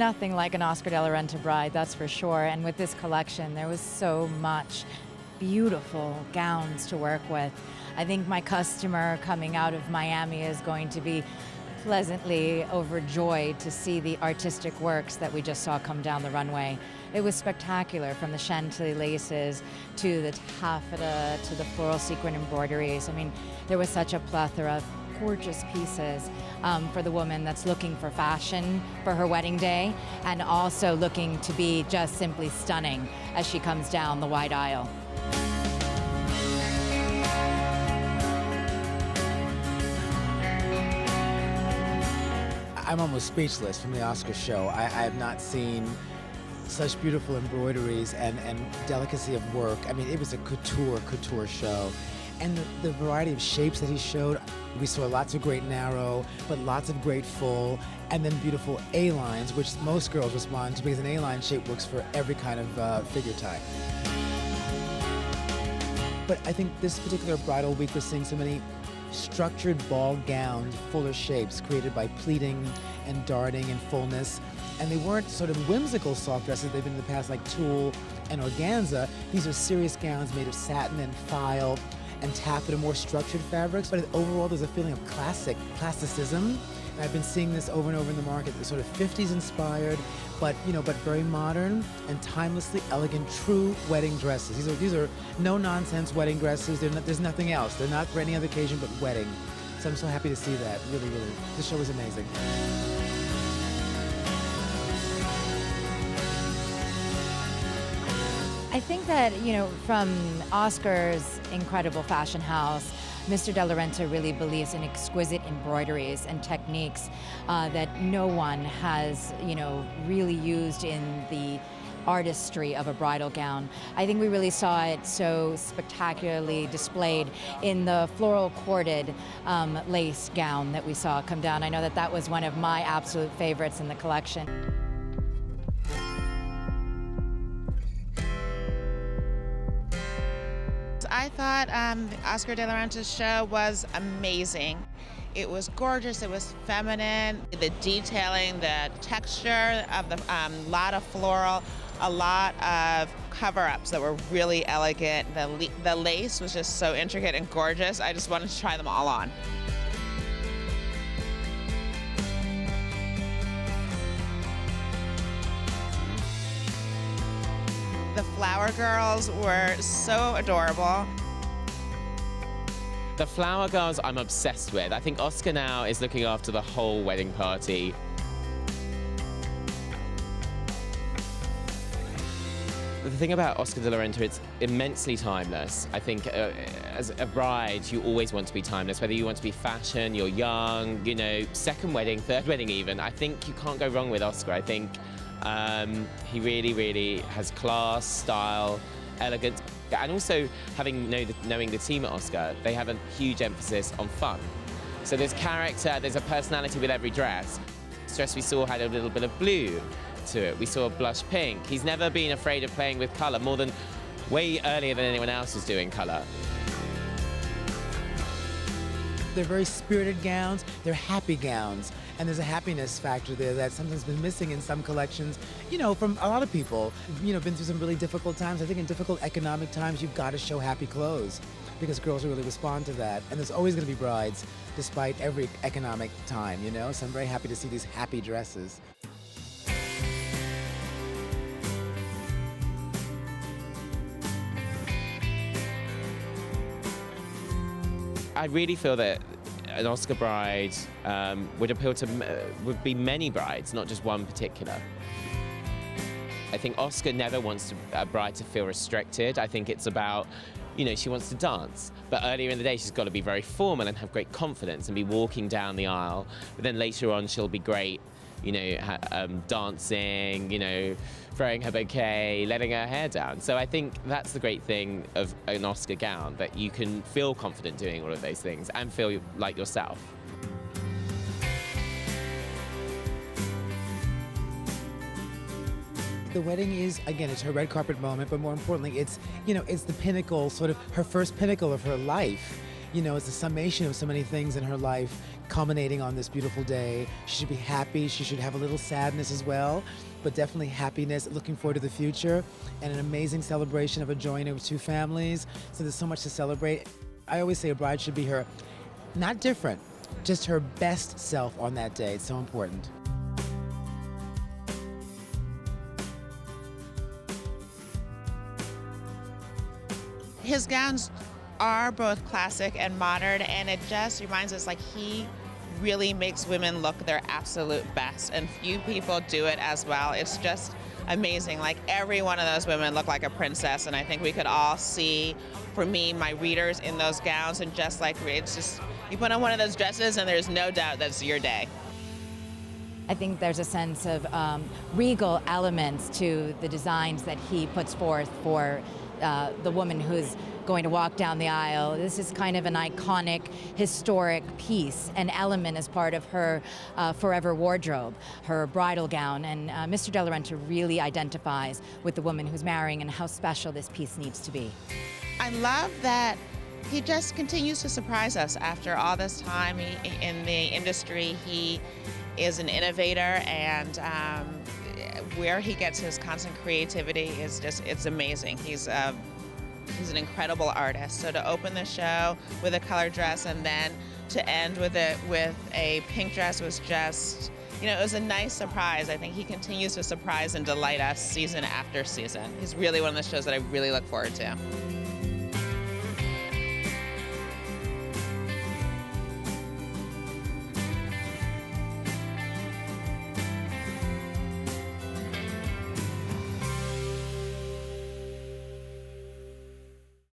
nothing like an Oscar de la Renta bride, that's for sure. And with this collection, there was so much beautiful gowns to work with. I think my customer coming out of Miami is going to be pleasantly overjoyed to see the artistic works that we just saw come down the runway. It was spectacular, from the chantilly laces to the taffeta to the floral sequin embroideries. I mean, there was such a plethora of gorgeous pieces for the woman that's looking for fashion for her wedding day and also looking to be just simply stunning as she comes down the wide aisle. I'm almost speechless from the Oscar show. I have not seen such beautiful embroideries and delicacy of work. I mean, it was a couture show. And the variety of shapes that he showed, we saw lots of great narrow, but lots of great full, and then beautiful A-lines, which most girls respond to because an A-line shape works for every kind of figure type. But I think this particular bridal week we're seeing so many structured ball gowns, fuller shapes created by pleating and darting and fullness. And they weren't sort of whimsical soft dresses they've been in the past, like tulle and organza. These are serious gowns made of satin and file and taffeta, more structured fabrics. But overall, there's a feeling of classicism. And I've been seeing this over and over in the market. They're sort of 50s inspired, but very modern and timelessly elegant, true wedding dresses. These are no-nonsense wedding dresses. There's nothing else. They're not for any other occasion but wedding. So I'm so happy to see that. Really, really. This show was amazing. I think that, from Oscar's incredible fashion house, Mr. de la Renta really believes in exquisite embroideries and techniques that no one has, really used in the artistry of a bridal gown. I think we really saw it so spectacularly displayed in the floral corded lace gown that we saw come down. I know that was one of my absolute favorites in the collection. I thought Oscar de la Renta's show was amazing. It was gorgeous, it was feminine. The detailing, the texture of the lot of floral, a lot of cover-ups that were really elegant. The lace was just so intricate and gorgeous. I just wanted to try them all on. The flower girls were so adorable. The flower girls I'm obsessed with. I think Oscar now is looking after the whole wedding party. The thing about Oscar de la Renta, it's immensely timeless. I think as a bride, you always want to be timeless, whether you want to be fashion, you're young, second wedding, third wedding even. I think you can't go wrong with Oscar. I think he really, really has class, style, elegance, and also knowing the team at Oscar, they have a huge emphasis on fun. So there's character, there's a personality with every dress. This dress we saw had a little bit of blue to it. We saw a blush pink. He's never been afraid of playing with colour, way earlier than anyone else was doing colour. They're very spirited gowns, they're happy gowns, and there's a happiness factor there that sometimes been missing in some collections, from a lot of people. Been through some really difficult times. I think in difficult economic times, you've got to show happy clothes because girls will really respond to that. And there's always going to be brides despite every economic time, So I'm very happy to see these happy dresses. I really feel that an Oscar bride would be many brides, not just one particular. I think Oscar never wants a bride to feel restricted. I think it's about, she wants to dance. But earlier in the day, she's got to be very formal and have great confidence and be walking down the aisle. But then later on, she'll be great, dancing, throwing her bouquet, letting her hair down. So I think that's the great thing of an Oscar gown, that you can feel confident doing all of those things and feel like yourself. The wedding is, again, it's her red carpet moment, but more importantly, it's the pinnacle, sort of her first pinnacle of her life. It's a summation of so many things in her life culminating on this beautiful day. She should be happy. She should have a little sadness as well, but definitely happiness, looking forward to the future, and an amazing celebration of a joining of two families. So there's so much to celebrate. I always say a bride should be her, not different, just her best self on that day. It's so important. His gowns are both classic and modern, and it just reminds us like he really makes women look their absolute best, and few people do it as well. It's just amazing. Like every one of those women look like a princess, and I think we could all see, for me, my readers in those gowns, and just like it's just, you put on one of those dresses and there's no doubt that's your day. I think there's a sense of regal elements to the designs that he puts forth for the woman who's going to walk down the aisle. This is kind of an iconic, historic piece, an element as part of her forever wardrobe, her bridal gown. And Mr. De La Renta really identifies with the woman who's marrying and how special this piece needs to be. I love that he just continues to surprise us after all this time in the industry. He is an innovator, and where he gets his constant creativity is just, it's amazing. He's an incredible artist. So to open the show with a color dress and then to end with a pink dress was just, it was a nice surprise. I think he continues to surprise and delight us season after season. He's really one of the shows that I really look forward to.